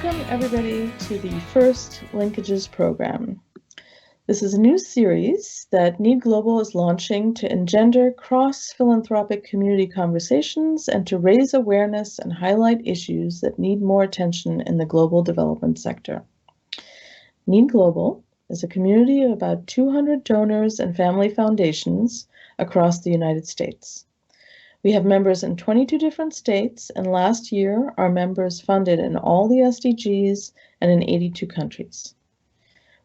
Welcome, everybody, to the first Linkages program. This is a new series that Need Global is launching to engender cross-philanthropic community conversations and to raise awareness and highlight issues that need more attention in the global development sector. Need Global is a community of about 200 donors and family foundations across the United States. We have members in 22 different states, and last year our members funded in all the SDGs and in 82 countries.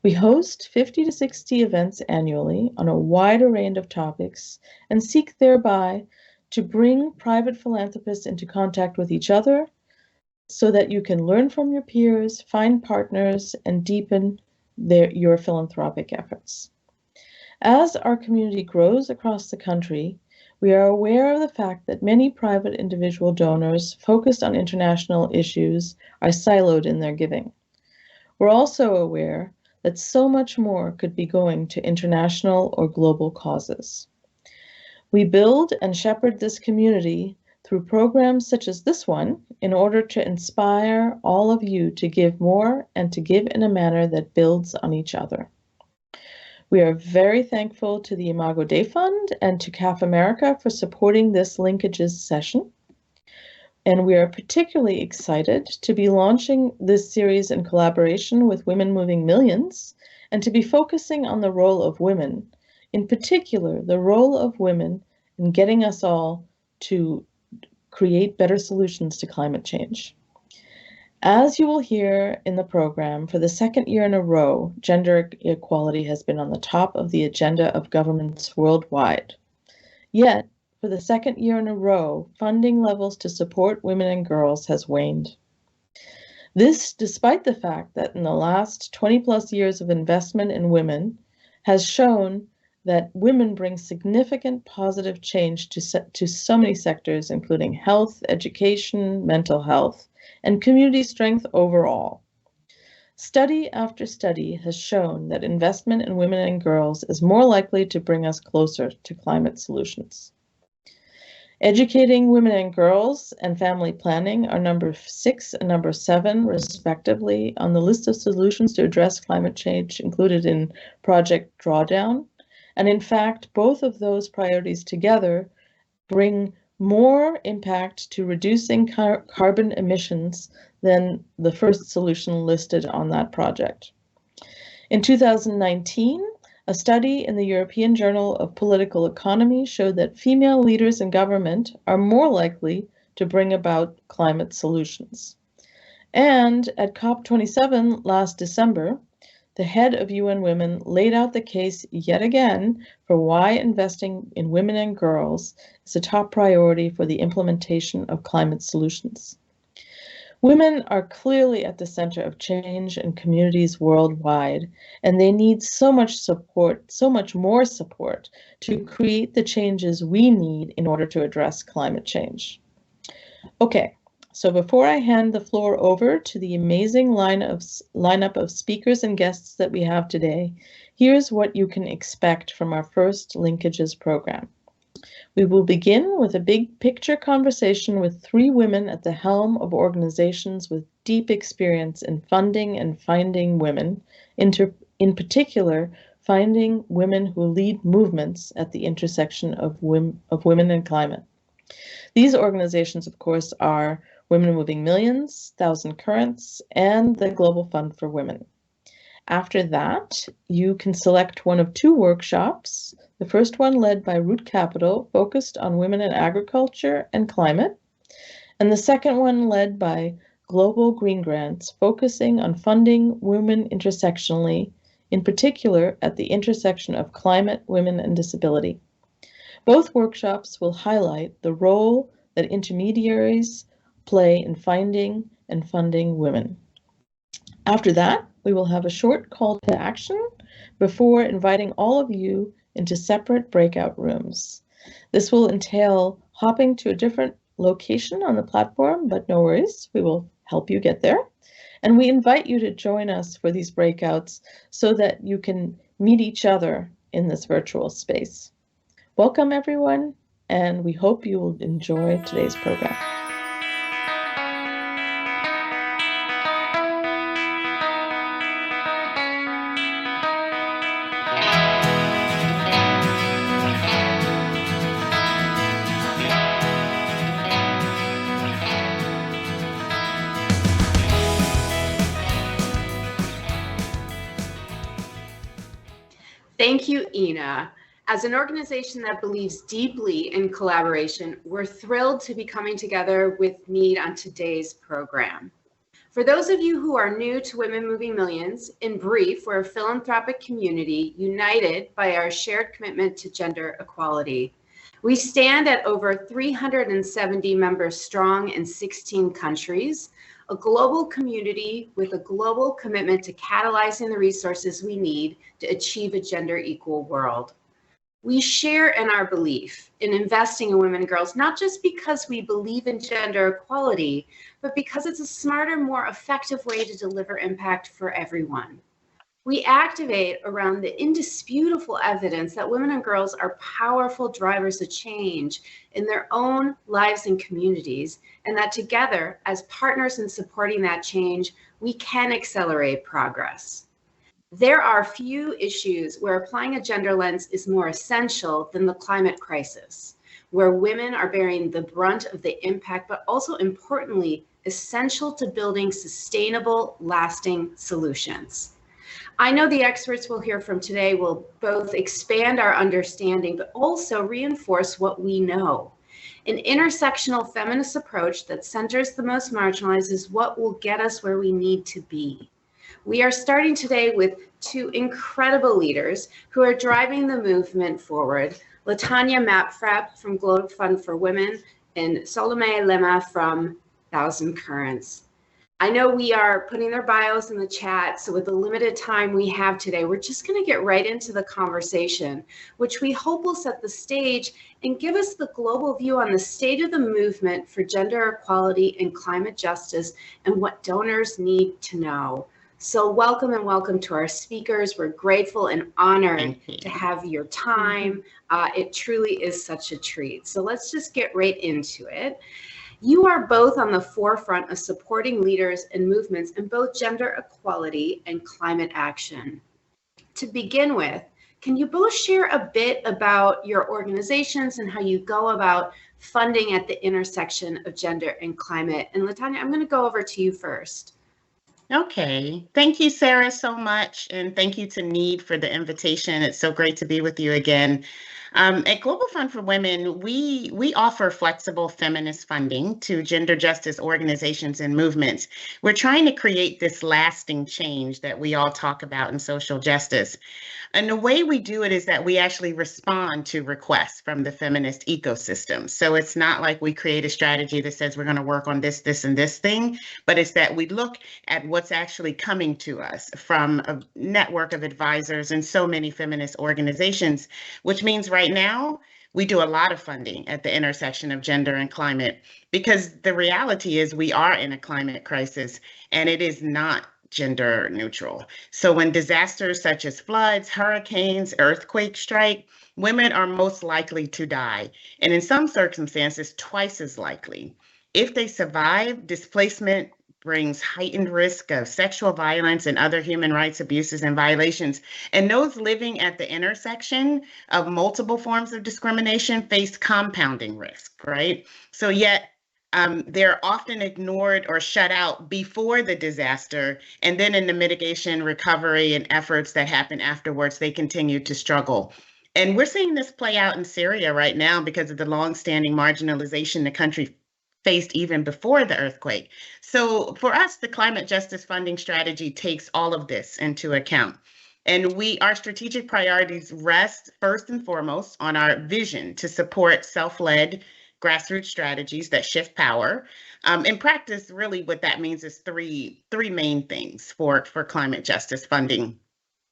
We host 50 to 60 events annually on a wide array of topics and seek thereby to bring private philanthropists into contact with each other so that you can learn from your peers, find partners, and deepen your philanthropic efforts. As our community grows across the country, we are aware of the fact that many private individual donors focused on international issues are siloed in their giving. We're also aware that so much more could be going to international or global causes. We build and shepherd this community through programs such as this one in order to inspire all of you to give more and to give in a manner that builds on each other. We are very thankful to the Imago Dei Fund and to CAF America for supporting this Linkages session. And we are particularly excited to be launching this series in collaboration with Women Moving Millions and to be focusing on the role of women, in particular, the role of women in getting us all to create better solutions to climate change. As you will hear in the program, for the second year in a row, gender equality has been on the top of the agenda of governments worldwide. Yet, for the second year in a row, funding levels to support women and girls has waned. This, despite the fact that in the last 20+ years of investment in women has shown that women bring significant positive change to so many sectors, including health, education, mental health, and community strength overall. Study after study has shown that investment in women and girls is more likely to bring us closer to climate solutions. Educating women and girls and family planning are number 6 and number 7, respectively, on the list of solutions to address climate change included in Project Drawdown. And in fact, both of those priorities together bring more impact to reducing carbon emissions than the first solution listed on that project. In 2019, a study in the European Journal of Political Economy showed that female leaders in government are more likely to bring about climate solutions. And at COP27 last December, the head of UN Women laid out the case yet again for why investing in women and girls is a top priority for the implementation of climate solutions. Women are clearly at the center of change in communities worldwide, and they need so much support, so much more support, to create the changes we need in order to address climate change. Okay. So before I hand the floor over to the amazing lineup of speakers and guests that we have today, here's what you can expect from our first Linkages program. We will begin with a big picture conversation with 3 women at the helm of organizations with deep experience in funding and finding women, in particular, finding women who lead movements at the intersection of women and climate. These organizations, of course, are Women Moving Millions, 1,000 Currents, and the Global Fund for Women. After that, you can select one of 2 workshops, the first one led by Root Capital, focused on women in agriculture and climate, and the second one led by Global Green Grants, focusing on funding women intersectionally, in particular at the intersection of climate, women, and disability. Both workshops will highlight the role that intermediaries play in finding and funding women. After that, we will have a short call to action before inviting all of you into separate breakout rooms. This will entail hopping to a different location on the platform, but no worries, we will help you get there. And we invite you to join us for these breakouts so that you can meet each other in this virtual space. Welcome, everyone, and we hope you will enjoy today's program. you, Ina. As an organization that believes deeply in collaboration, we're thrilled to be coming together with Need on today's program. For those of you who are new to Women Moving Millions, in brief, we're a philanthropic community united by our shared commitment to gender equality. We stand at over 370 members strong in 16 countries, a global community with a global commitment to catalyzing the resources we need to achieve a gender equal world. We share in our belief in investing in women and girls, not just because we believe in gender equality, but because it's a smarter, more effective way to deliver impact for everyone. We activate around the indisputable evidence that women and girls are powerful drivers of change in their own lives and communities, and that together, as partners in supporting that change, we can accelerate progress. There are few issues where applying a gender lens is more essential than the climate crisis, where women are bearing the brunt of the impact, but also importantly, essential to building sustainable, lasting solutions. I know the experts we'll hear from today will both expand our understanding, but also reinforce what we know. An intersectional feminist approach that centers the most marginalized is what will get us where we need to be. We are starting today with two incredible leaders who are driving the movement forward. Latanya Mapfrap from Global Fund for Women and Salome Lema from Thousand Currents. I know we are putting their bios in the chat, so with the limited time we have today, we're just going to get right into the conversation, which we hope will set the stage and give us the global view on the state of the movement for gender equality and climate justice and what donors need to know. So welcome and welcome to our speakers. We're grateful and honored to have your time. It truly is such a treat. So let's just get right into it. You are both on the forefront of supporting leaders and movements in both gender equality and climate action. To begin with, can you both share a bit about your organizations and how you go about funding at the intersection of gender and climate? And Latanya, I'm going to go over to you first. Okay. Thank you, Sarah, so much. And thank you to Need for the invitation. It's so great to be with you again. At Global Fund for Women, we offer flexible feminist funding to gender justice organizations and movements. We're trying to create this lasting change that we all talk about in social justice. And the way we do it is that we actually respond to requests from the feminist ecosystem. So it's not like we create a strategy that says we're going to work on this, this, and this thing, but it's that we look at what's actually coming to us from a network of advisors and so many feminist organizations, which means right now, we do a lot of funding at the intersection of gender and climate, because the reality is we are in a climate crisis and it is not gender neutral. So when disasters such as floods, hurricanes, earthquakes strike, women are most likely to die, and in some circumstances, twice as likely. If they survive, displacement brings heightened risk of sexual violence and other human rights abuses and violations. And those living at the intersection of multiple forms of discrimination face compounding risk, right? So yet, they're often ignored or shut out before the disaster, and then in the mitigation, recovery, and efforts that happen afterwards, they continue to struggle. And we're seeing this play out in Syria right now because of the longstanding marginalization the country faced even before the earthquake. So for us, the climate justice funding strategy takes all of this into account. And our strategic priorities rest first and foremost on our vision to support self-led grassroots strategies that shift power. In practice, really what that means is three main things for climate justice funding.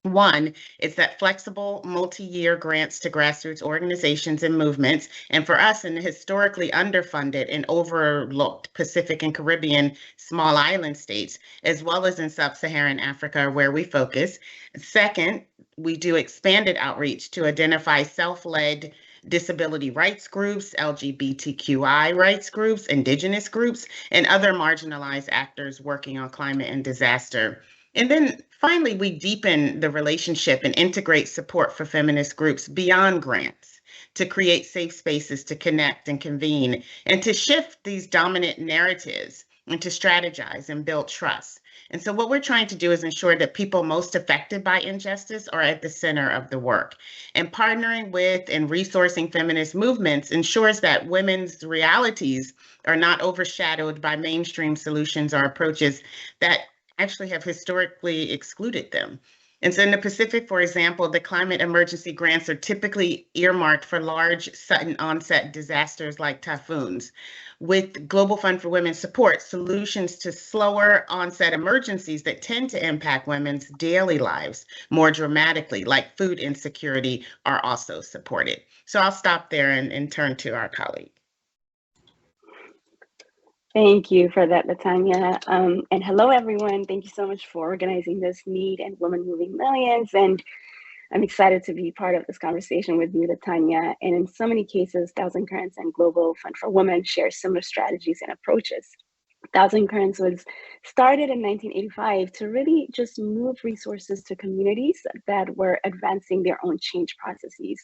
One is that flexible multi-year grants to grassroots organizations and movements, and for us in the historically underfunded and overlooked Pacific and Caribbean small island states, as well as in sub-Saharan Africa where we focus. Second, we do expanded outreach to identify self-led disability rights groups, LGBTQI rights groups, indigenous groups, and other marginalized actors working on climate and disaster. And then finally, we deepen the relationship and integrate support for feminist groups beyond grants to create safe spaces to connect and convene and to shift these dominant narratives and to strategize and build trust. And so what we're trying to do is ensure that people most affected by injustice are at the center of the work. And partnering with and resourcing feminist movements ensures that women's realities are not overshadowed by mainstream solutions or approaches that actually have historically excluded them. And so in the Pacific, for example, the climate emergency grants are typically earmarked for large sudden onset disasters like typhoons. With Global Fund for Women's support, solutions to slower onset emergencies that tend to impact women's daily lives more dramatically, like food insecurity, are also supported. So I'll stop there and turn to our colleague. Thank you for that, Latanya. And hello, everyone. Thank you so much for organizing this Need and Women Moving Millions. And I'm excited to be part of this conversation with you, Latanya. And in so many cases, Thousand Currents and Global Fund for Women share similar strategies and approaches. Thousand Currents was started in 1985 to really just move resources to communities that were advancing their own change processes.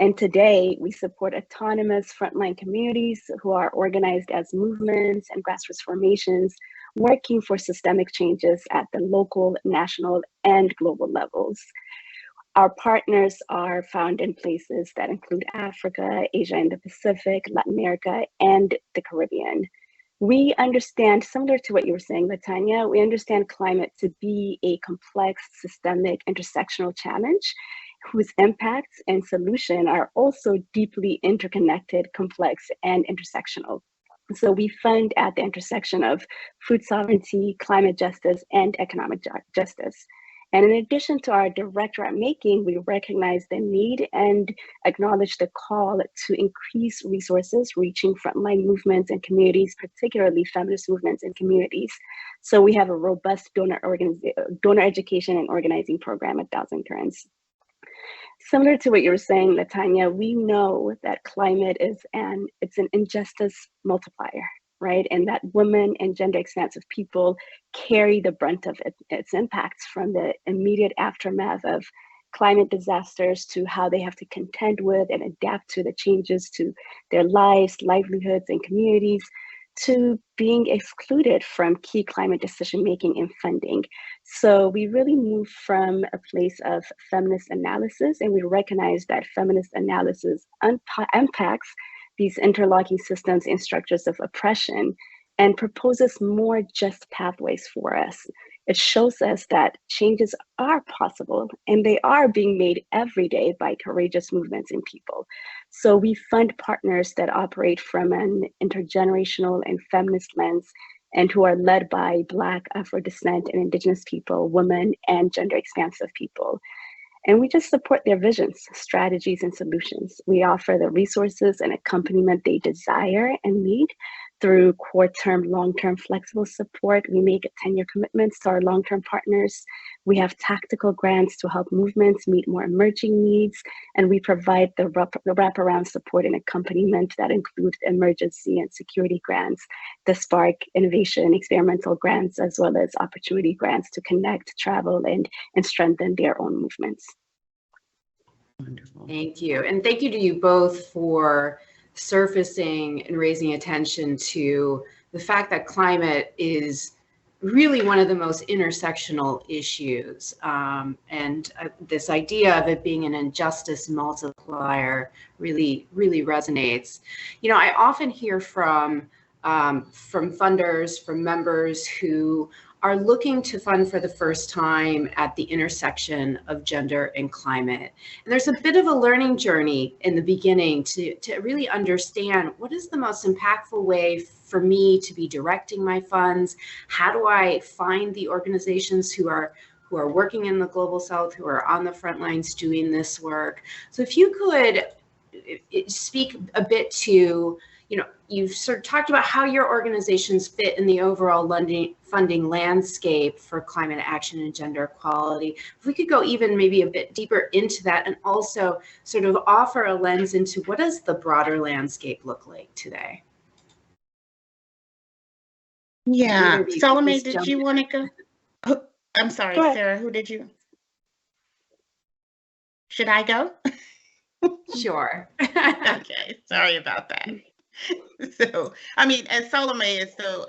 And today, we support autonomous frontline communities who are organized as movements and grassroots formations, working for systemic changes at the local, national, and global levels. Our partners are found in places that include Africa, Asia and the Pacific, Latin America, and the Caribbean. We understand, similar to what you were saying, Latanya, we understand climate to be a complex, systemic, intersectional challenge whose impacts and solution are also deeply interconnected, complex, and intersectional. So we fund at the intersection of food sovereignty, climate justice, and economic justice. And in addition to our direct grant making, we recognize the need and acknowledge the call to increase resources reaching frontline movements and communities, particularly feminist movements and communities. So we have a robust donor education and organizing program at Thousand Currents. Similar to what you were saying, Latanya, we know that climate is an injustice multiplier, right? And that women and gender expansive people carry the brunt of its impacts, from the immediate aftermath of climate disasters to how they have to contend with and adapt to the changes to their lives, livelihoods, and communities, to being excluded from key climate decision-making and funding. So we really move from a place of feminist analysis, and we recognize that feminist analysis unpacks these interlocking systems and structures of oppression and proposes more just pathways for us. It shows us that changes are possible and they are being made every day by courageous movements and people. So we fund partners that operate from an intergenerational and feminist lens and who are led by Black, Afro descent, and Indigenous people, women, and gender expansive people. And we just support their visions, strategies, and solutions. We offer the resources and accompaniment they desire and need through short-term, long-term flexible support. We make 10-year commitments to our long-term partners. We have tactical grants to help movements meet more emerging needs. And we provide the wraparound support and accompaniment that include emergency and security grants, the Spark Innovation Experimental grants, as well as opportunity grants to connect, travel, and strengthen their own movements. Wonderful. Thank you. And thank you to you both for surfacing and raising attention to the fact that climate is really one of the most intersectional issues. And this idea of it being an injustice multiplier really resonates. You know, I often hear from funders, from members who are looking to fund for the first time at the intersection of gender and climate. And there's a bit of a learning journey in the beginning to really understand what is the most impactful way for me to be directing my funds. How do I find the organizations who are working in the Global South, who are on the front lines doing this work? So if you could speak a bit to, you know, you've sort of talked about how your organizations fit in the overall funding landscape for climate action and gender equality. If we could go even maybe a bit deeper into that and also sort of offer a lens into what does the broader landscape look like today? Yeah, Salome, did you want to go? Oh, I'm sorry, Sarah, who did you? Should I go? Sure. Okay, sorry about that. So, I mean, as Salome is so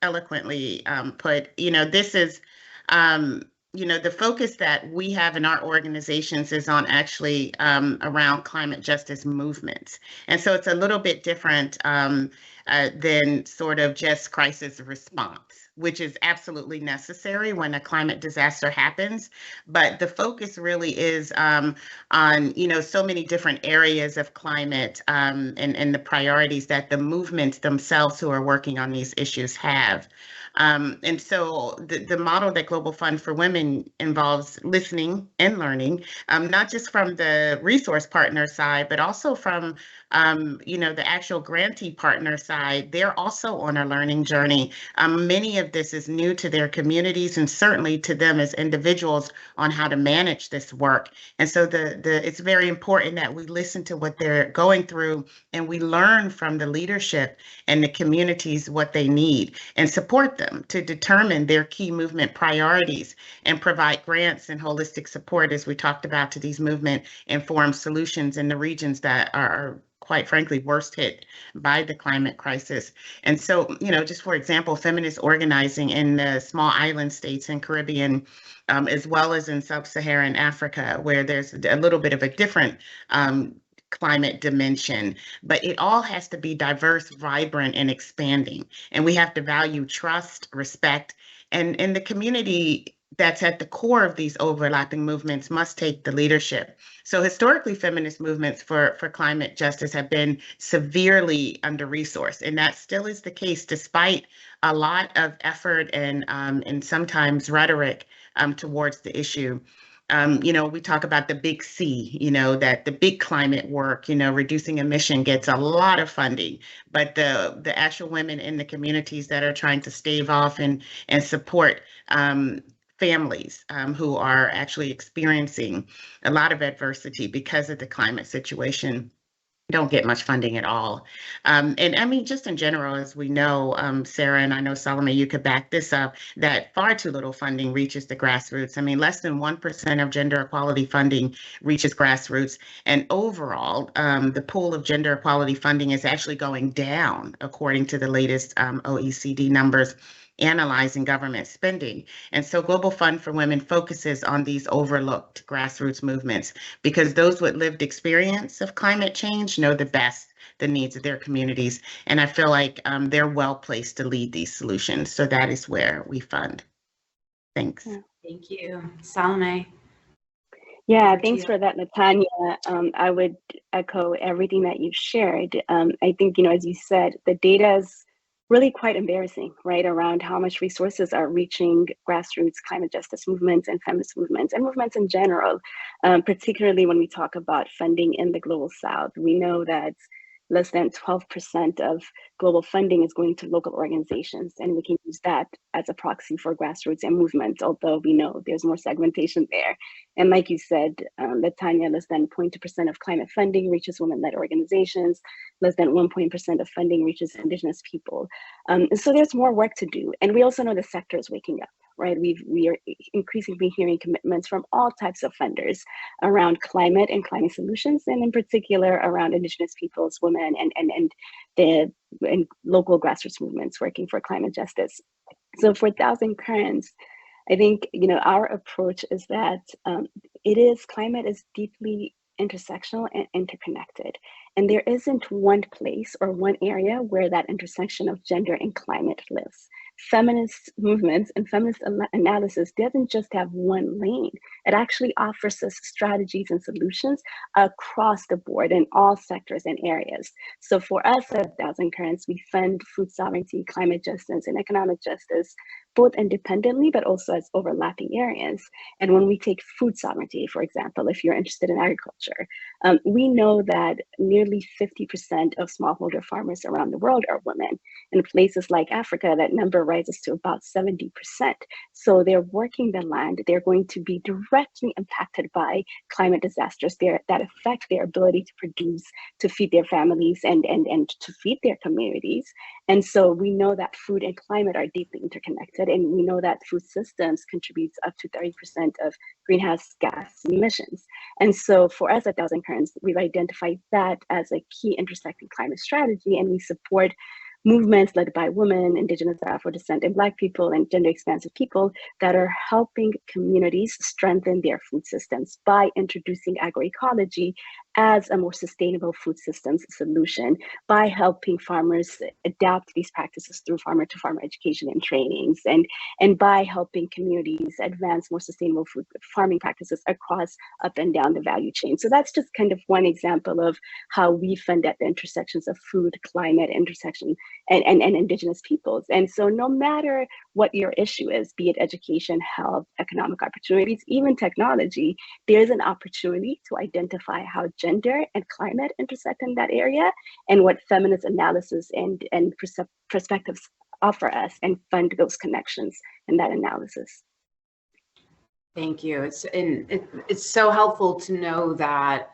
eloquently put, this is, the focus that we have in our organizations is on actually around climate justice movements. And so it's a little bit different than sort of just crisis response, which is absolutely necessary when a climate disaster happens. But the focus really is on, so many different areas of climate and the priorities that the movements themselves who are working on these issues have. And so the model that Global Fund for Women involves listening and learning, not just from the resource partner side, but also from the actual grantee partner side. They're also on a learning journey. Many of this is new to their communities and certainly to them as individuals on how to manage this work. And so it's very important that we listen to what they're going through and we learn from the leadership and the communities what they need and support them to determine their key movement priorities and provide grants and holistic support, as we talked about, to these movement informed solutions in the regions that are quite frankly, worst hit by the climate crisis. And so, just for example, feminist organizing in the small island states in Caribbean, as well as in sub-Saharan Africa, where there's a little bit of a different climate dimension, but it all has to be diverse, vibrant, and expanding. And we have to value trust, respect, and the community that's at the core of these overlapping movements must take the leadership. So historically, feminist movements for climate justice have been severely under-resourced, and that still is the case despite a lot of effort and sometimes rhetoric towards the issue. We talk about the big C, that the big climate work, reducing emission gets a lot of funding, but the actual women in the communities that are trying to stave off and support families who are actually experiencing a lot of adversity because of the climate situation don't get much funding at all. And I mean, just in general, as we know, Sarah, and I know Salome, you could back this up, that far too little funding reaches the grassroots. I mean, less than 1% of gender equality funding reaches grassroots. And overall, the pool of gender equality funding is actually going down, according to the latest OECD numbers analyzing government spending. And so Global Fund for Women focuses on these overlooked grassroots movements because those with lived experience of climate change know the best the needs of their communities. And I feel like they're well placed to lead these solutions. So that is where we fund. Thanks. Thank you. Salome. Yeah, thanks for that, Natanya. I would echo everything that you've shared. I think, as you said, the data is really quite embarrassing, right, around how much resources are reaching grassroots climate justice movements and feminist movements and movements in general, particularly when we talk about funding in the Global South. We know that less than 12% of global funding is going to local organizations, and we can use that as a proxy for grassroots and movements, although we know there's more segmentation there. And like you said, Latanya, less than 0.2% of climate funding reaches women-led organizations, less than 1% of funding reaches Indigenous people. So there's more work to do. And we also know the sector is waking up, right? We are increasingly hearing commitments from all types of funders around climate and climate solutions, and in particular around Indigenous peoples, women, and local grassroots movements working for climate justice. So for Thousand Currents, I think our approach is that climate is deeply intersectional and interconnected. And there isn't one place or one area where that intersection of gender and climate lives. Feminist movements and feminist analysis doesn't just have one lane. It actually offers us strategies and solutions across the board in all sectors and areas. So for us at Thousand Currents, we fund food sovereignty, climate justice, and economic justice, both independently, but also as overlapping areas. And when we take food sovereignty, for example, if you're interested in agriculture, we know that nearly 50% of smallholder farmers around the world are women. In places like Africa, that number rises to about 70%. So they're working the land. They're going to be directly impacted by climate disasters that affect their ability to produce, to feed their families, and to feed their communities. And so we know that food and climate are deeply interconnected. affected. And we know that food systems contributes up to 30% of greenhouse gas emissions. And so for us at Thousand Currents, we've identified that as a key intersecting climate strategy, and we support movements led by women, Indigenous, Afro descent, and Black people, and gender expansive people that are helping communities strengthen their food systems by introducing agroecology as a more sustainable food systems solution, by helping farmers adapt these practices through farmer-to-farmer education and trainings, and by helping communities advance more sustainable food farming practices across up and down the value chain. So that's just kind of one example of how we fund at the intersections of food, climate, intersection, and Indigenous peoples. And so no matter what your issue is, be it education, health, economic opportunities, even technology, there's an opportunity to identify how gender and climate intersect in that area, and what feminist analysis and perspectives offer us, and fund those connections in that analysis. Thank you. It's so helpful to know that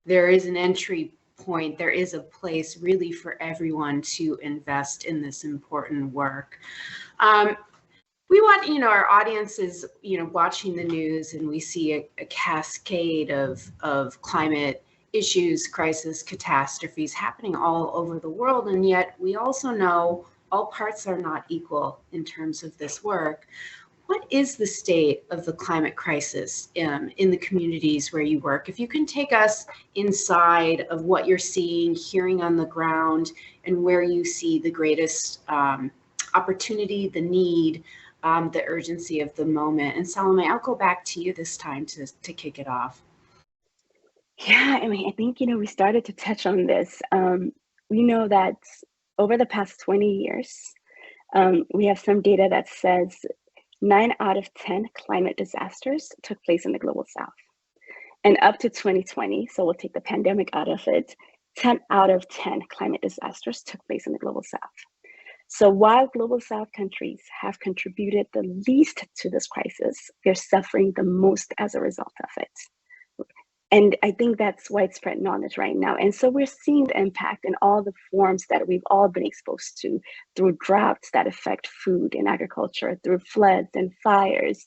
there is an entry point, there is a place really for everyone to invest in this important work. We want, our audience is, watching the news, and we see a cascade of climate issues, crisis, catastrophes happening all over the world. And yet we also know all parts are not equal in terms of this work. What is the state of the climate crisis in the communities where you work? If you can take us inside of what you're seeing, hearing on the ground, and where you see the greatest opportunity, the need, the urgency of the moment. And Salome, I'll go back to you this time to kick it off. Yeah, I think, we started to touch on this. We know that over the past 20 years, we have some data that says 9 out of 10 climate disasters took place in the Global South. And up to 2020, so we'll take the pandemic out of it, 10 out of 10 climate disasters took place in the Global South. So while Global South countries have contributed the least to this crisis, they're suffering the most as a result of it. And I think that's widespread knowledge right now. And so we're seeing the impact in all the forms that we've all been exposed to, through droughts that affect food and agriculture, through floods and fires,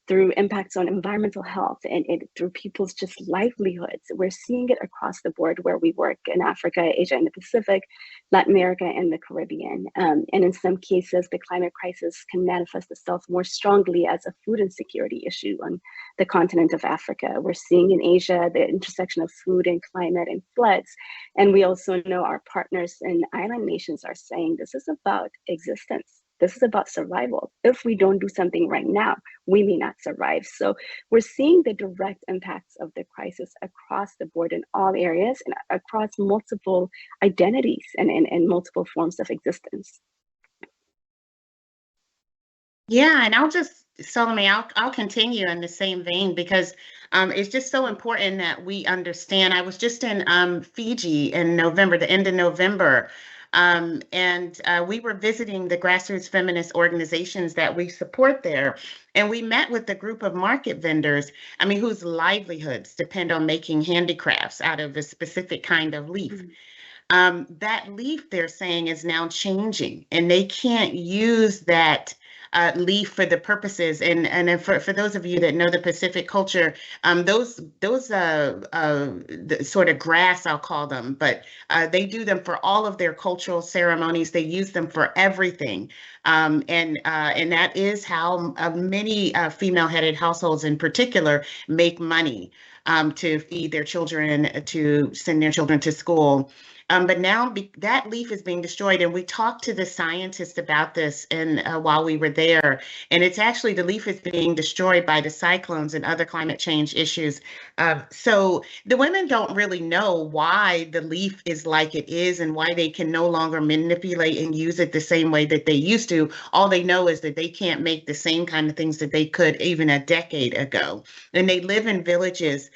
through impacts on environmental health, and through people's just livelihoods. We're seeing it across the board where we work, in Africa, Asia and the Pacific, Latin America, and the Caribbean. And in some cases, the climate crisis can manifest itself more strongly as a food insecurity issue on the continent of Africa. We're seeing in Asia the intersection of food and climate and floods. And we also know our partners in island nations are saying this is about existence. This is about survival. If we don't do something right now, we may not survive. So we're seeing the direct impacts of the crisis across the board in all areas and across multiple identities and multiple forms of existence. Yeah, and Salome, I'll continue in the same vein, because it's just so important that we understand. I was just in Fiji in November, the end of November, and we were visiting the grassroots feminist organizations that we support there. And we met with a group of market vendors, whose livelihoods depend on making handicrafts out of a specific kind of leaf. That leaf, they're saying, is now changing, and they can't use that leaf for the purposes. And for those of you that know the Pacific culture, those the sort of grass, I'll call them, but they do them for all of their cultural ceremonies. They use them for everything. And that is how many female-headed households in particular make money to feed their children, to send their children to school. But now that leaf is being destroyed, and we talked to the scientists about this while we were there, and it's actually, the leaf is being destroyed by the cyclones and other climate change issues. So the women don't really know why the leaf is like it is and why they can no longer manipulate and use it the same way that they used to. All they know is that they can't make the same kind of things that they could even a decade ago. And they live in villages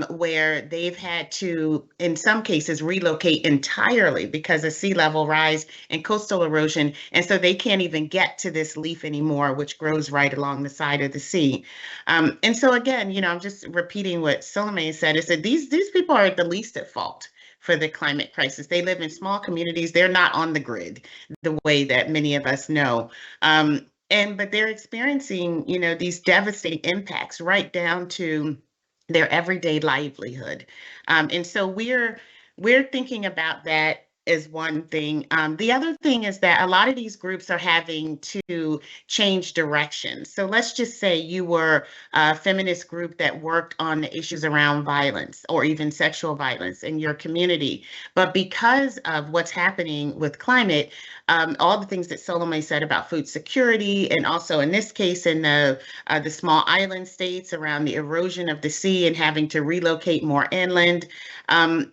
where they've had to, in some cases, relocate entirely because of sea level rise and coastal erosion. And so they can't even get to this leaf anymore, which grows right along the side of the sea. And so again, I'm just repeating what Salome said, is that these people are the least at fault. for the climate crisis. They live in small communities. They're not on the grid the way that many of us know. But they're experiencing, these devastating impacts right down to their everyday livelihood. And so we're thinking about that is one thing. The other thing is that a lot of these groups are having to change direction. So let's just say you were a feminist group that worked on the issues around violence or even sexual violence in your community. But because of what's happening with climate, all the things that Salome said about food security, and also in this case in the small island states around the erosion of the sea and having to relocate more inland,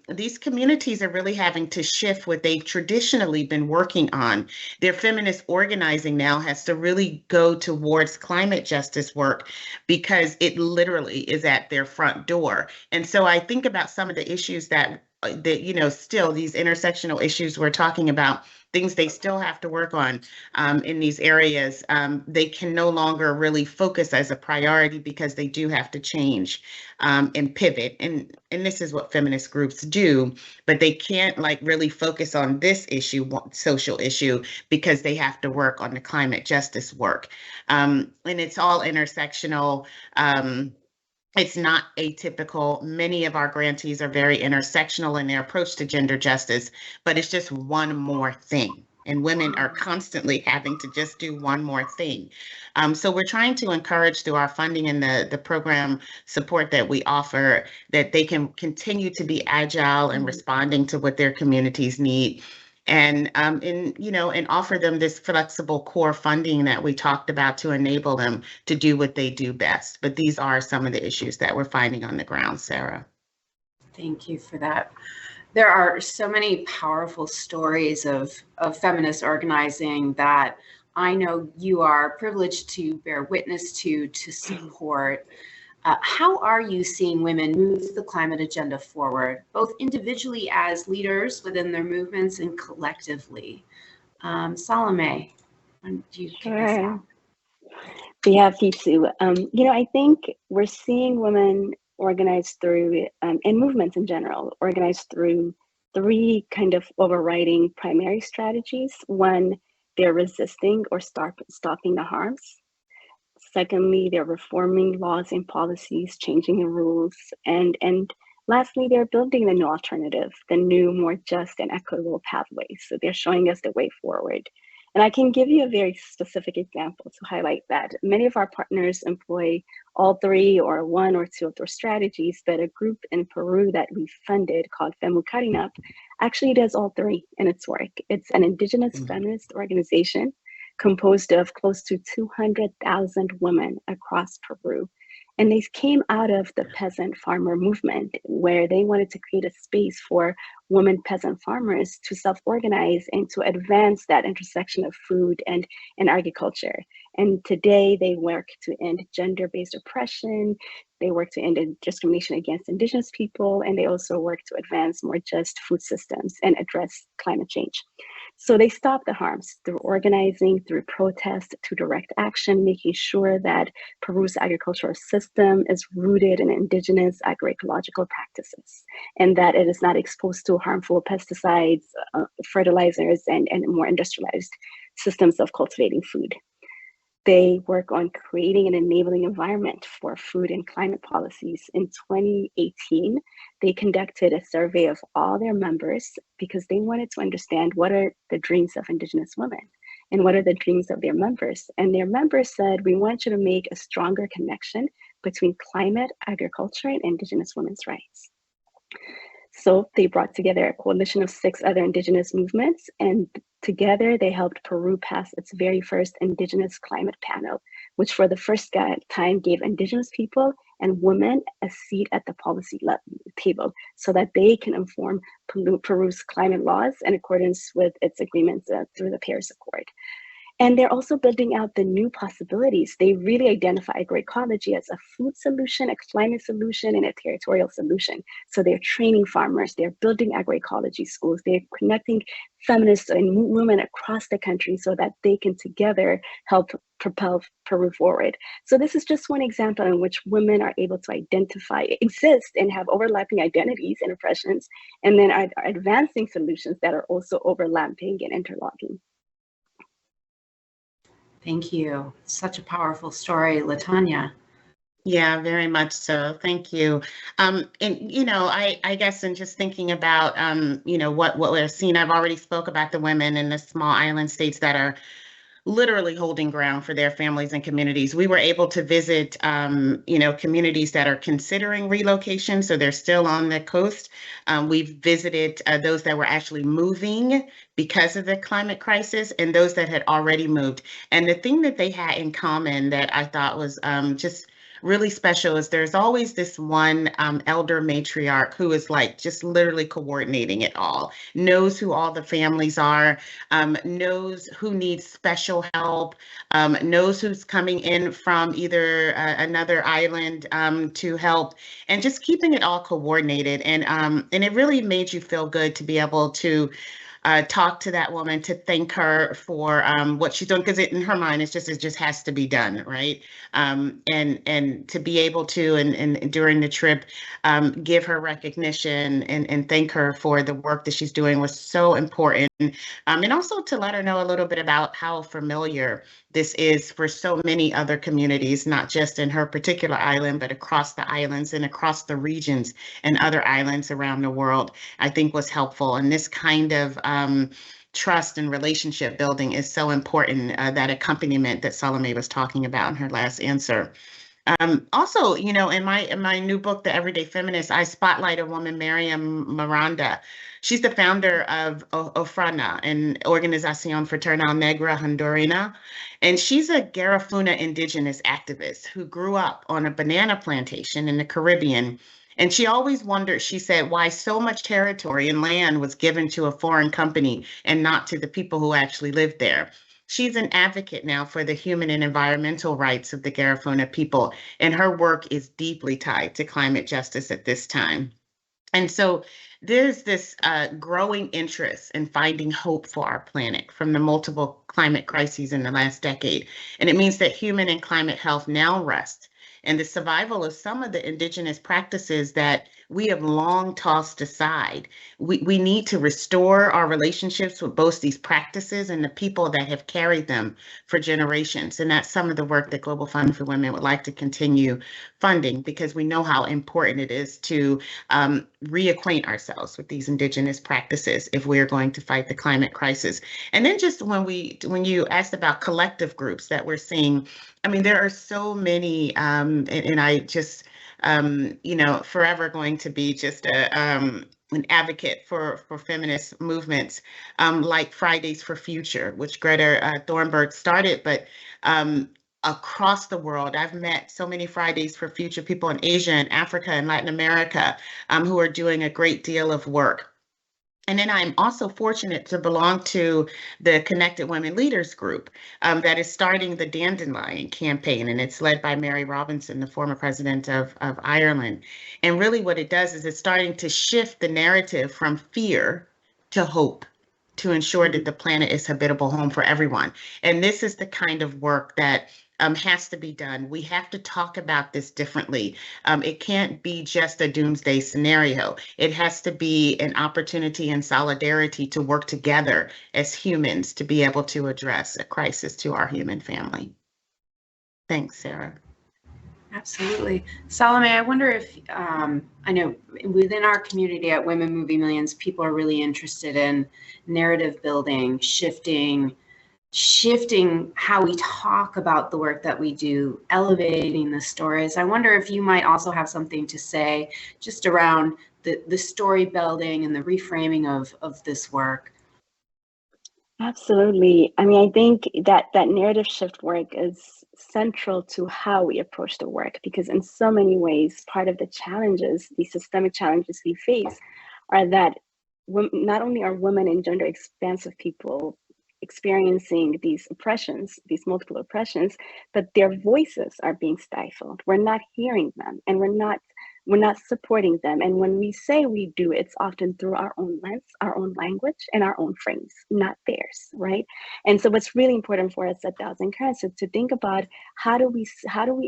these communities are really having to shift what they've traditionally been working on. Their feminist organizing now has to really go towards climate justice work because it literally is at their front door. And so I think about some of the issues that still these intersectional issues we're talking about, things they still have to work on in these areas. They can no longer really focus as a priority because they do have to change and pivot. And this is what feminist groups do, but they can't really focus on this issue, social issue, because they have to work on the climate justice work. And it's all intersectional. It's not atypical. Many of our grantees are very intersectional in their approach to gender justice, but it's just one more thing. And women are constantly having to just do one more thing. So we're trying to encourage through our funding and the program support that we offer that they can continue to be agile and responding to what their communities need. And offer them this flexible core funding that we talked about to enable them to do what they do best. But these are some of the issues that we're finding on the ground, Sarah. Thank you for that. There are so many powerful stories of feminist organizing that I know you are privileged to bear witness to support. How are you seeing women move the climate agenda forward, both individually as leaders within their movements and collectively? Salome, do you kick us out? Be happy to. I think we're seeing women organized through, and movements in general, organized through three kind of overriding primary strategies. One, they're resisting or stopping the harms. Secondly, they're reforming laws and policies, changing the rules. And lastly, they're building the new alternative, the new, more just and equitable pathways. So they're showing us the way forward. And I can give you a very specific example to highlight that. Many of our partners employ all three or one or two of those strategies, but a group in Peru that we funded called Femu Up actually does all three in its work. It's an indigenous feminist organization composed of close to 200,000 women across Peru. And they came out of the peasant farmer movement, where they wanted to create a space for women peasant farmers to self-organize and to advance that intersection of food and agriculture. And today they work to end gender-based oppression, they work to end discrimination against Indigenous people, and they also work to advance more just food systems and address climate change. So they stop the harms through organizing, through protest, to direct action, making sure that Peru's agricultural system is rooted in indigenous agroecological practices, and that it is not exposed to harmful pesticides, fertilizers, and more industrialized systems of cultivating food. They work on creating an enabling environment for food and climate policies. In 2018, they conducted a survey of all their members because they wanted to understand what are the dreams of Indigenous women and what are the dreams of their members. And their members said, we want you to make a stronger connection between climate, agriculture, and Indigenous women's rights. So they brought together a coalition of 6 other Indigenous movements, and together they helped Peru pass its very first Indigenous climate panel, which for the first time gave Indigenous people and women a seat at the policy table so that they can inform Peru's climate laws in accordance with its agreements through the Paris Accord. And they're also building out the new possibilities. They really identify agroecology as a food solution, a climate solution, and a territorial solution. So they're training farmers, they're building agroecology schools, they're connecting feminists and women across the country so that they can together help propel Peru forward. So this is just one example in which women are able to identify, exist, and have overlapping identities and impressions, and then are advancing solutions that are also overlapping and interlocking. Thank you. Such a powerful story, LaTanya. Yeah, very much so. Thank you. And I guess in just thinking about what we're seeing, I've already spoke about the women in the small island states that are literally holding ground for their families and communities. We were able to visit, communities that are considering relocation, so they're still on the coast. We've visited those that were actually moving because of the climate crisis and those that had already moved. And the thing that they had in common that I thought was just really special is there's always this one elder matriarch who is like just literally coordinating it all, knows who all the families are, knows who needs special help, knows who's coming in from either another island to help, and just keeping it all coordinated. And it really made you feel good to be able to talk to that woman, to thank her for what she's doing, because in her mind it just has to be done, right? And to be able to and during the trip give her recognition and thank her for the work that she's doing was so important. And also to let her know a little bit about how familiar this is for so many other communities, not just in her particular island, but across the islands and across the regions and other islands around the world, I think was helpful. And this kind of trust and relationship building is so important, that accompaniment that Salome was talking about in her last answer. Also, in my new book, The Everyday Feminist, I spotlight a woman, Miriam Miranda. She's the founder of OFRANA, an Organización Fraternal Negra Hondurina. And she's a Garifuna indigenous activist who grew up on a banana plantation in the Caribbean. And she always wondered, she said, why so much territory and land was given to a foreign company and not to the people who actually lived there. She's an advocate now for the human and environmental rights of the Garifuna people, and her work is deeply tied to climate justice at this time. And so there's this growing interest in finding hope for our planet from the multiple climate crises in the last decade. And it means that human and climate health now rest in the survival of some of the indigenous practices that we have long tossed aside. We need to restore our relationships with both these practices and the people that have carried them for generations. And that's some of the work that Global Fund for Women would like to continue funding, because we know how important it is to reacquaint ourselves with these indigenous practices if we are going to fight the climate crisis. And then just when you asked about collective groups that we're seeing, I mean, there are so many, and I just, forever going to be just an advocate for feminist movements like Fridays for Future, which Greta Thunberg started, but across the world, I've met so many Fridays for Future people in Asia and Africa and Latin America who are doing a great deal of work. And then I'm also fortunate to belong to the Connected Women Leaders group that is starting the Dandelion campaign, and it's led by Mary Robinson, the former president of Ireland. And really what it does is it's starting to shift the narrative from fear to hope, to ensure that the planet is a habitable home for everyone. And this is the kind of work that has to be done. We have to talk about this differently. It can't be just a doomsday scenario. It has to be an opportunity and solidarity to work together as humans to be able to address a crisis to our human family. Thanks, Sarah. Absolutely. Salome, I wonder if, I know within our community at Women Moving Millions, people are really interested in narrative building, shifting how we talk about the work that we do, elevating the stories. I wonder if you might also have something to say just around the story building and the reframing of this work. Absolutely. I mean, I think that narrative shift work is central to how we approach the work, because in so many ways, part of the challenges, the systemic challenges we face, are that not only are women and gender expansive people experiencing these oppressions, these multiple oppressions, but their voices are being stifled. We're not hearing them, and we're not supporting them. And when we say we do, it's often through our own lens, our own language, and our own frames, not theirs, right? And so what's really important for us at Thousand Currents is to think about how do we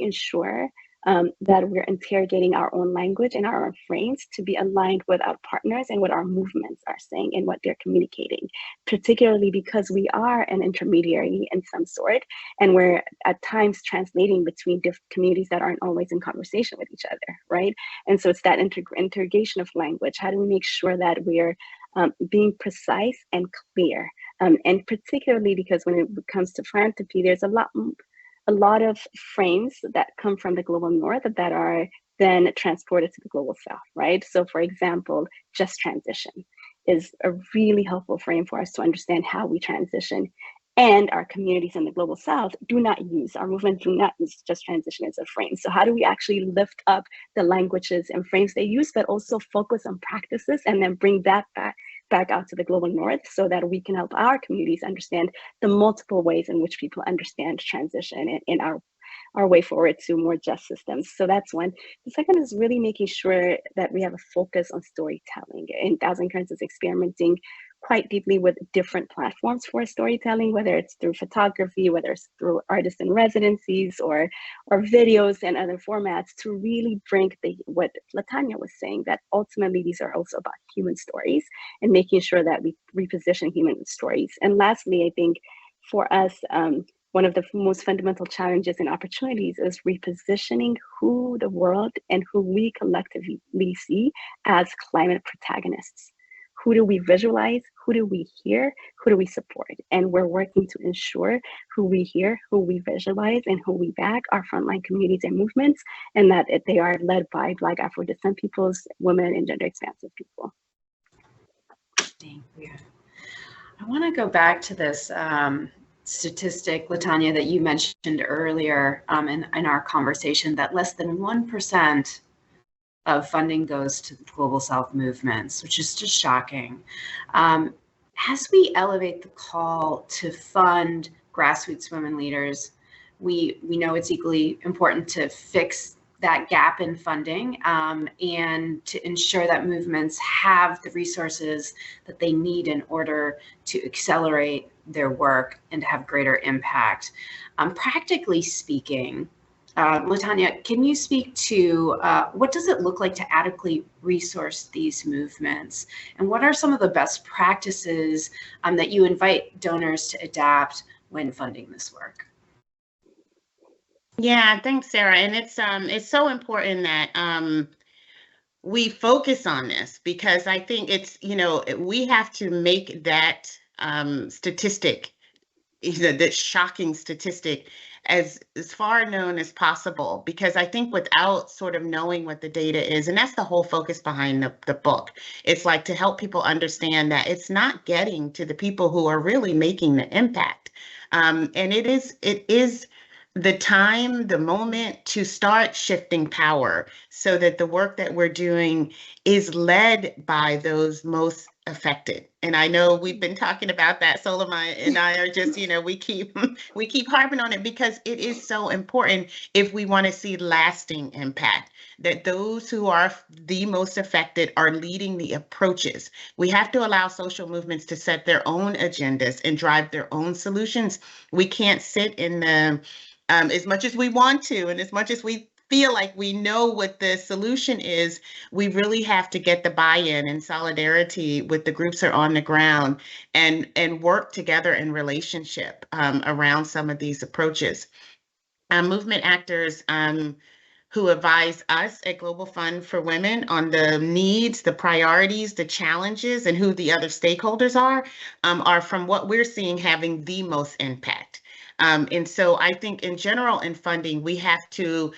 ensure that we're interrogating our own language and our own frames to be aligned with our partners and what our movements are saying and what they're communicating, particularly because we are an intermediary in some sort, and we're at times translating between different communities that aren't always in conversation with each other, right? And so it's that interrogation of language. How do we make sure that we're being precise and clear? And particularly because when it comes to philanthropy, there's a lot of frames that come from the global north that are then transported to the global south, right? So for example, just transition is a really helpful frame for us to understand how we transition. And our communities in the global south our movement do not use just transition as a frame. So how do we actually lift up the languages and frames they use, but also focus on practices and then bring that back out to the global north so that we can help our communities understand the multiple ways in which people understand transition and our way forward to more just systems. So that's one. The second is really making sure that we have a focus on storytelling. And Thousand Currents is experimenting quite deeply with different platforms for storytelling, whether it's through photography, whether it's through artists in residencies or videos and other formats, to really bring what Latanya was saying, that ultimately these are also about human stories and making sure that we reposition human stories. And lastly, I think for us, one of the most fundamental challenges and opportunities is repositioning who the world and who we collectively see as climate protagonists. Who do we visualize? Who do we hear? Who do we support? And we're working to ensure who we hear, who we visualize, and who we back are frontline communities and movements, and that they are led by Black Afro descent peoples, women, and gender expansive people. Thank you. I want to go back to this statistic, Latanya, that you mentioned earlier in our conversation, that less than 1% of funding goes to the Global South movements, which is just shocking. As we elevate the call to fund grassroots women leaders, we know it's equally important to fix that gap in funding and to ensure that movements have the resources that they need in order to accelerate their work and to have greater impact. Practically speaking, Latanya, can you speak to what does it look like to adequately resource these movements? And what are some of the best practices that you invite donors to adapt when funding this work? Yeah, thanks, Sarah. And it's so important that we focus on this, because I think it's, we have to make that statistic, that shocking statistic, as far known as possible, because I think without sort of knowing what the data is, and that's the whole focus behind the book, it's like to help people understand that it's not getting to the people who are really making the impact. And it is the time, the moment to start shifting power so that the work that we're doing is led by those most affected. And I know we've been talking about that. Solomon and I are just, we keep harping on it, because it is so important if we want to see lasting impact, that those who are the most affected are leading the approaches. We have to allow social movements to set their own agendas and drive their own solutions. We can't sit in the as much as we want to, and as much as we feel like we know what the solution is, we really have to get the buy-in and solidarity with the groups that are on the ground and work together in relationship around some of these approaches. Movement actors who advise us at Global Fund for Women on the needs, the priorities, the challenges, and who the other stakeholders are from what we're seeing having the most impact. And so I think in general in funding, we have to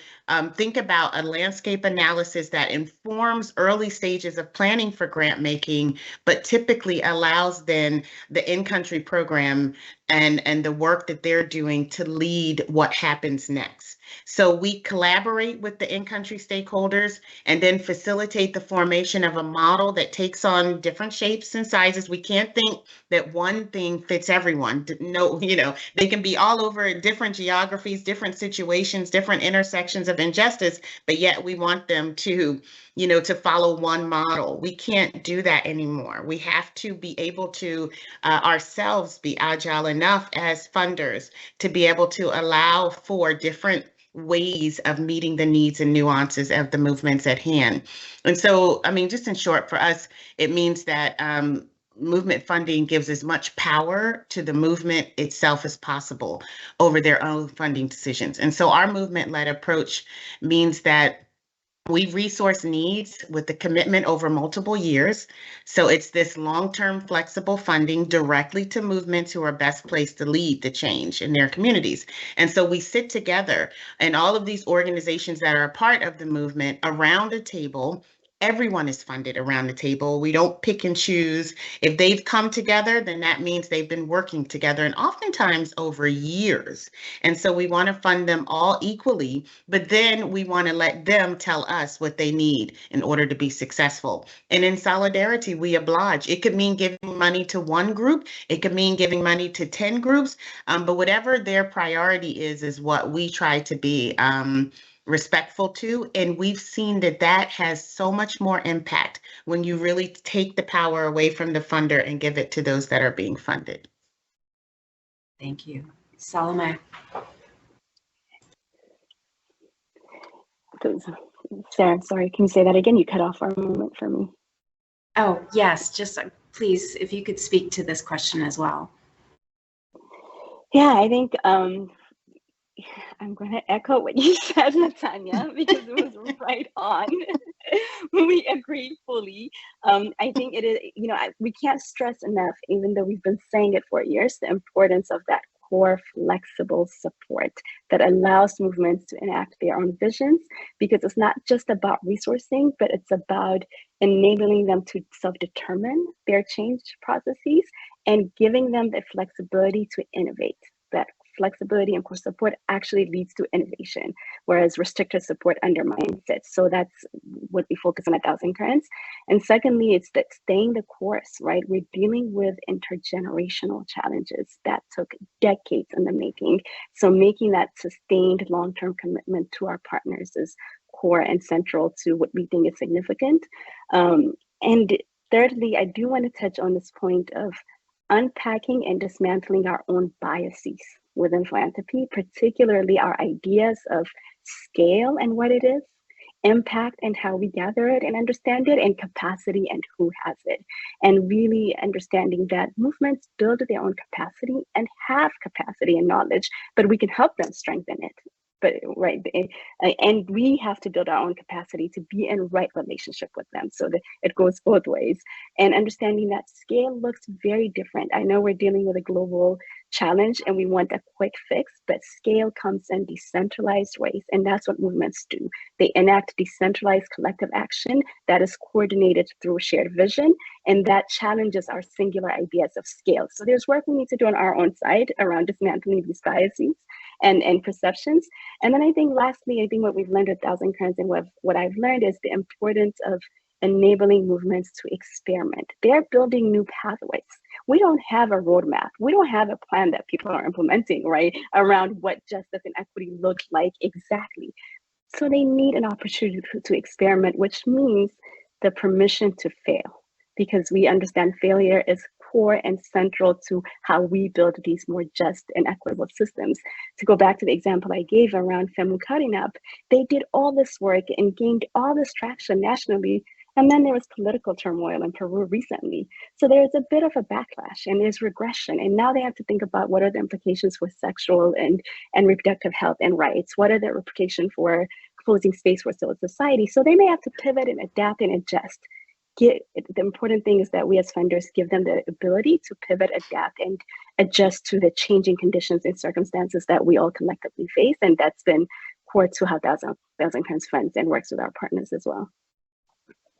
think about a landscape analysis that informs early stages of planning for grant making, but typically allows then the in-country program and the work that they're doing to lead what happens next. So we collaborate with the in-country stakeholders and then facilitate the formation of a model that takes on different shapes and sizes. We can't think that one thing fits everyone. No, they can be all over different geographies, different situations, different intersections of injustice, but yet we want them to follow one model. We can't do that anymore. We have to be able to ourselves be agile enough as funders to be able to allow for different ways of meeting the needs and nuances of the movements at hand. And so, just in short, for us, it means that movement funding gives as much power to the movement itself as possible over their own funding decisions. And so our movement-led approach means that we resource needs with the commitment over multiple years. So it's this long-term flexible funding directly to movements who are best placed to lead the change in their communities. And so we sit together and all of these organizations that are a part of the movement around a table. Everyone is funded around the table. We don't pick and choose. If they've come together, then that means they've been working together and oftentimes over years. And so we want to fund them all equally, but then we want to let them tell us what they need in order to be successful. And in solidarity, we oblige. It could mean giving money to one group. It could mean giving money to 10 groups, but whatever their priority is what we try to be respectful to. And we've seen that has so much more impact when you really take the power away from the funder and give it to those that are being funded. Thank you. Salome. Sarah, sorry, can you say that again? You cut off for a moment for me. Oh, yes, just please, if you could speak to this question as well. Yeah, I think I'm going to echo what you said, Latanya, because it was right on. We agree fully. I think it is, we can't stress enough, even though we've been saying it for years, the importance of that core flexible support that allows movements to enact their own visions, because it's not just about resourcing, but it's about enabling them to self-determine their change processes and giving them the flexibility to innovate. That flexibility and core support actually leads to innovation, whereas restricted support undermines it. So that's what we focus on at Thousand Currents. And secondly, it's that staying the course, right? We're dealing with intergenerational challenges that took decades in the making. So making that sustained long-term commitment to our partners is core and central to what we think is significant. And thirdly, I do want to touch on this point of unpacking and dismantling our own biases within philanthropy, particularly our ideas of scale and what it is, impact and how we gather it and understand it, and capacity and who has it. And really understanding that movements build their own capacity and have capacity and knowledge, but we can help them strengthen it. But right, and we have to build our own capacity to be in right relationship with them, so that it goes both ways. And understanding that scale looks very different. I know we're dealing with a global challenge and we want a quick fix, but scale comes in decentralized ways, and that's what movements do. They enact decentralized collective action that is coordinated through shared vision, and that challenges our singular ideas of scale. So there's work we need to do on our own side around dismantling these biases and perceptions. And then I think lastly, what we've learned at Thousand Currents and what I've learned is the importance of enabling movements to experiment. They're building new pathways. We don't have a roadmap. We don't have a plan that people are implementing, right, around what justice and equity looks like exactly. So they need an opportunity to experiment, which means the permission to fail, because we understand failure is core and central to how we build these more just and equitable systems. To go back to the example I gave around FEMU cutting up, they did all this work and gained all this traction nationally, and then there was political turmoil in Peru recently. So there's a bit of a backlash and there's regression, and now they have to think about what are the implications for sexual and reproductive health and rights, what are the implications for closing space for civil society. So they may have to pivot and adapt and adjust. The important thing is that we as funders give them the ability to pivot, adapt, and adjust to the changing conditions and circumstances that we all collectively face. And that's been supports who have Thousand Crimes Funds and works with our partners as well.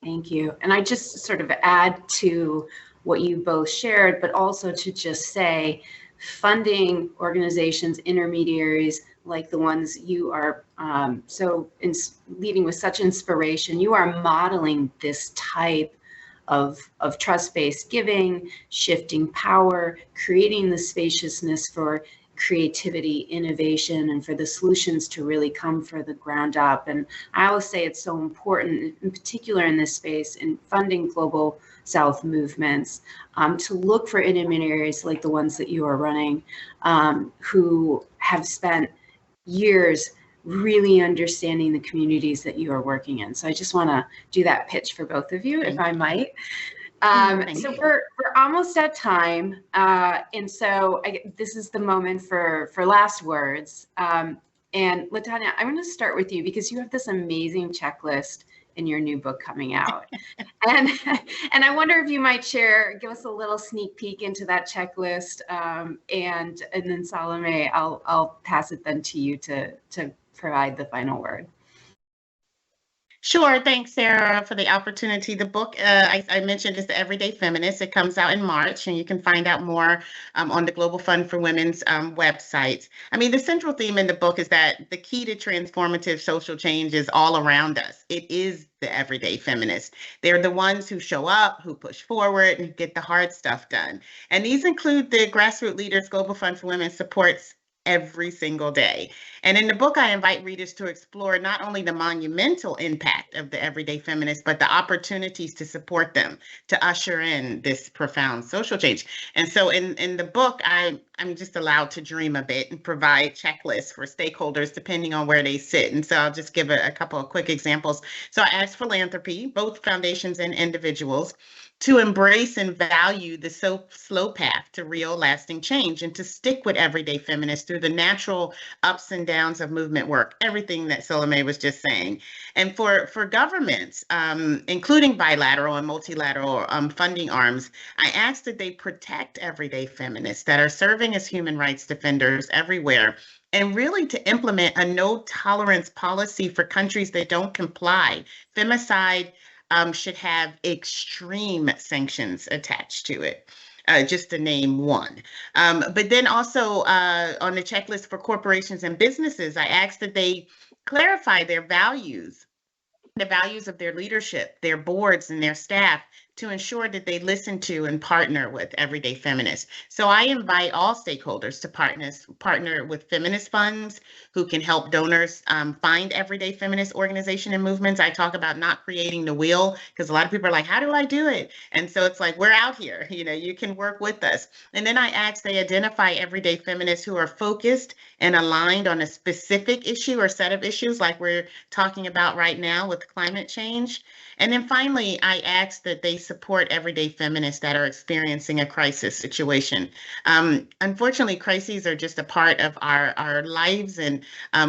Thank you. And I just sort of add to what you both shared, but also to just say, funding organizations, intermediaries like the ones you are leading with such inspiration, you are modeling this type of trust-based giving, shifting power, creating the spaciousness for creativity, innovation, and for the solutions to really come from the ground up. And I always say it's so important, in particular in this space, in funding global South movements, to look for intermediaries like the ones that you are running, who have spent years really understanding the communities that you are working in. So I just want to do that pitch for both of you, if I might. So we're almost at time, and so this is the moment for last words. And LaTanya, I'm going to start with you because you have this amazing checklist in your new book coming out, and I wonder if you might give us a little sneak peek into that checklist, and then Salome, I'll pass it then to you to provide the final word. Sure. Thanks, Sarah, for the opportunity. The book I mentioned is The Everyday Feminist. It comes out in March, and you can find out more on the Global Fund for Women's website. I mean, the central theme in the book is that the key to transformative social change is all around us. It is the everyday feminist. They're the ones who show up, who push forward, and get the hard stuff done. And these include the grassroots leaders Global Fund for Women supports every single day. And in the book, I invite readers to explore not only the monumental impact of the everyday feminists, but the opportunities to support them, to usher in this profound social change. And so in the book, I'm just allowed to dream a bit and provide checklists for stakeholders depending on where they sit. And so I'll just give a couple of quick examples. So I asked philanthropy, both foundations and individuals, to embrace and value the slow path to real lasting change and to stick with everyday feminists through the natural ups and downs of movement work, everything that Salome was just saying. And for governments, including bilateral and multilateral funding arms, I asked that they protect everyday feminists that are serving as human rights defenders everywhere, and really to implement a no tolerance policy for countries that don't comply. Femicide should have extreme sanctions attached to it, just to name one. But then also on the checklist for corporations and businesses, I asked that they clarify their values, the values of their leadership, their boards, and their staff, to ensure that they listen to and partner with everyday feminists. So I invite all stakeholders to partner with feminist funds who can help donors find everyday feminist organization and movements. I talk about not creating the wheel because a lot of people are like, how do I do it? And so it's like, we're out here, you can work with us. And then I ask they identify everyday feminists who are focused and aligned on a specific issue or set of issues like we're talking about right now with climate change. And then finally, I ask that they support everyday feminists that are experiencing a crisis situation. Unfortunately, crises are just a part of our lives, and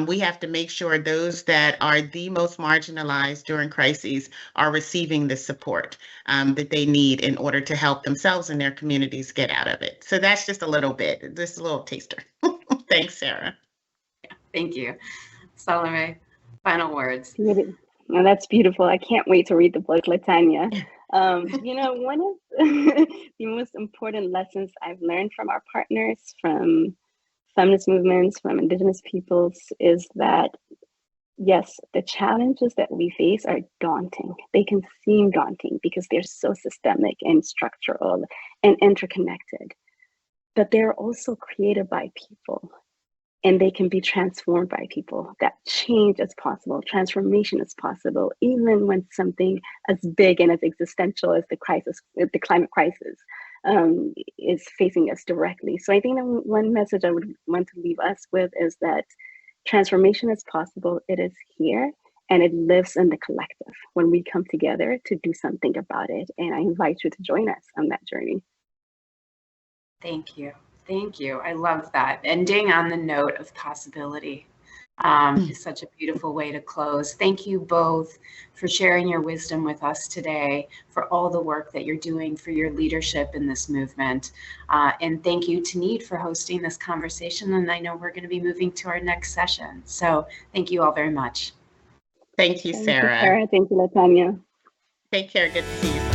we have to make sure those that are the most marginalized during crises are receiving the support that they need in order to help themselves and their communities get out of it. So that's just a little bit, just a little taster. Thanks, Sarah. Thank you. Salome, final words. No, that's beautiful. I can't wait to read the book, LaTanya. One of the most important lessons I've learned from our partners, from feminist movements, from Indigenous peoples, is that, yes, the challenges that we face are daunting. They can seem daunting because they're so systemic and structural and interconnected, but they're also created by people. And they can be transformed by people. That change is possible, transformation is possible, even when something as big and as existential as the climate crisis is facing us directly. So I think that one message I would want to leave us with is that transformation is possible, it is here, and it lives in the collective when we come together to do something about it. And I invite you to join us on that journey. Thank you. Thank you. I love that. Ending on the note of possibility. is such a beautiful way to close. Thank you both for sharing your wisdom with us today, for all the work that you're doing for your leadership in this movement. And thank you to Need for hosting this conversation. And I know we're going to be moving to our next session. So thank you all very much. Thank you, Sarah. Thank you, Latanya. Take care. Good to see you.